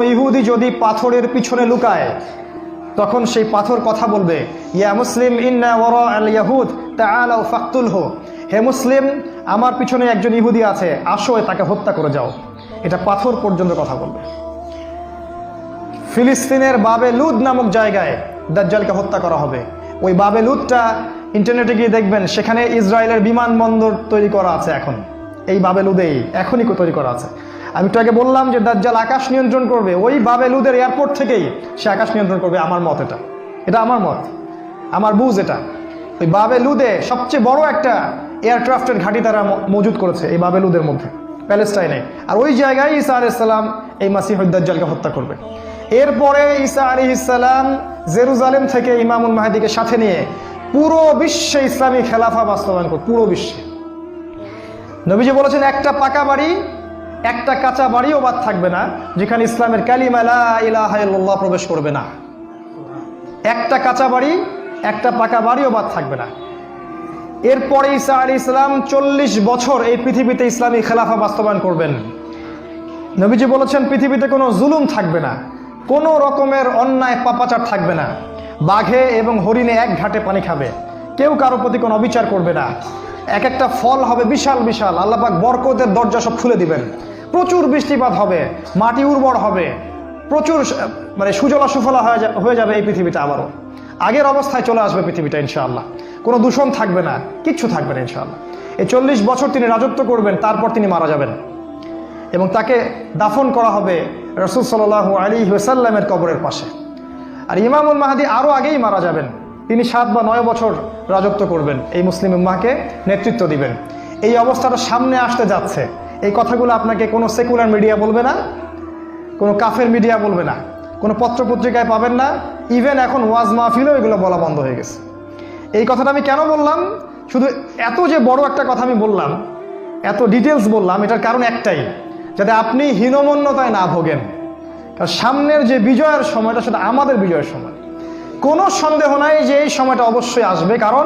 ইহুদি যদি পাথরের পিছনে লুকায় তখন সেই পাথর কথা বলবে, ইয়া মুসলিম ইন্না ওয়ারা আল ইয়াহুদ তাআলাউ ফাকতুলহু, হে মুসলিম আমার পিছনে একজন ইহুদি আছে, আসো তাকে হত্যা করে যাও। এটা পাথর পর্যন্ত কথা বলবে। ফিলিস্তিনের বাবে লুদ নামক জায়গায় দাজ্জালকে হত্যা করা হবে। ওই বাবে লুদটা ইন্টারনেটে গিয়ে দেখবেন, সেখানে ইসরায়েলের বিমানবন্দর তৈরি করা আছে। এখন এই বাবে লুদেই এখনই তৈরি করা আছে। আমি একটু আগে বললাম যে দাজ্জাল আকাশ নিয়ন্ত্রণ করবে, ওই বাবে লুদের এয়ারপোর্ট থেকেই সে আকাশ নিয়ন্ত্রণ করবে। আমার মত, এটা আমার মত, আমার বুঝ। এটা ওই বাবে লুদে সবচেয়ে বড় একটা এয়ারক্রাফটের ঘাঁটি তারা মজুদ করেছে এই বাবে লুদের মধ্যে, প্যালেস্টাইনে। আর ওই জায়গায় ঈসা আলাইহিস সালাম এই মাসিহুদ দাজ্জালকে হত্যা করবে। এরপরে ঈসা আলাইহিস সালাম জেরুজালেম থেকে ইমামুল মাহদিকে সাথে নিয়ে পুরো বিশ্বে ইসলামী খেলাফা বাস্তবায়ন করবে। পুরো বিশ্বে নবীজি বলেছেন, একটা পাকা বাড়ি একটা কাঁচা বাড়িও বাদ থাকবে না যেখানে ইসলামের কালিমা লা ইলাহা ইল্লাল্লাহ প্রবেশ করবে না। একটা কাঁচা বাড়ি একটা পাকা বাড়িও বাদ থাকবে না। এরপরে ঈসা আলাইহিস সালাম 40 বছর এই পৃথিবীতে ইসলামী খেলাফা বাস্তবায়ন করবেন। নবীজি বলেছেন, পৃথিবীতে কোনো জুলুম থাকবে না, কোনো রকমের অন্যায় পাপাচার থাকবে না। বাঘে এবং হরিণে এক ঘাটে পানি খাবে, কেউ কারো প্রতি কোনো অবিচার করবে না। এক একটা ফল হবে বিশাল বিশাল, আল্লাহ পাক বরকতের দরজা সব খুলে দিবেন। প্রচুর বৃষ্টিপাত হবে, মাটি উর্বর হবে, প্রচুর সুজলা সুফলা হয়ে যাবে এই পৃথিবীটা। আবারও আগের অবস্থায় চলে আসবে পৃথিবীটা ইনশাআল্লাহ। কোনো দূষণ থাকবে না, কিচ্ছু থাকবে না ইনশাআল্লাহ। এই 40 বছর তিনি রাজত্ব করবেন, তারপর তিনি মারা যাবেন এবং তাকে দাফন করা হবে রাসূল সাল্লাল্লাহু আলাইহি ওয়াসাল্লামের কবরের পাশে। আর ইমামুল মাহদি আরও আগেই মারা যাবেন। তিনি 7 বা 9 বছর রাজত্ব করবেন, এই মুসলিম উম্মাহকে নেতৃত্ব দিবেন। এই অবস্থাটা সামনে আসতে যাচ্ছে। এই কথাগুলো আপনাকে কোনো সেকুলার মিডিয়া বলবে না, কোনো কাফের মিডিয়া বলবে না, কোনো পত্রপত্রিকায় পাবেন না। ইভেন এখন ওয়াজ মাহফিলেও এগুলো বলা বন্ধ হয়ে গেছে। এই কথাটা আমি কেন বললাম, শুধু এত যে বড় একটা কথা আমি বললাম, এত ডিটেলস বললাম, এটার কারণ একটাই, যাতে আপনি হীনমন্যতায় না ভোগেন। কারণ সামনের যে বিজয়ের সময়টা, সেটা আমাদের বিজয়ের সময়। কোনো সন্দেহ নাই যে এই সময়টা অবশ্যই আসবে। কারণ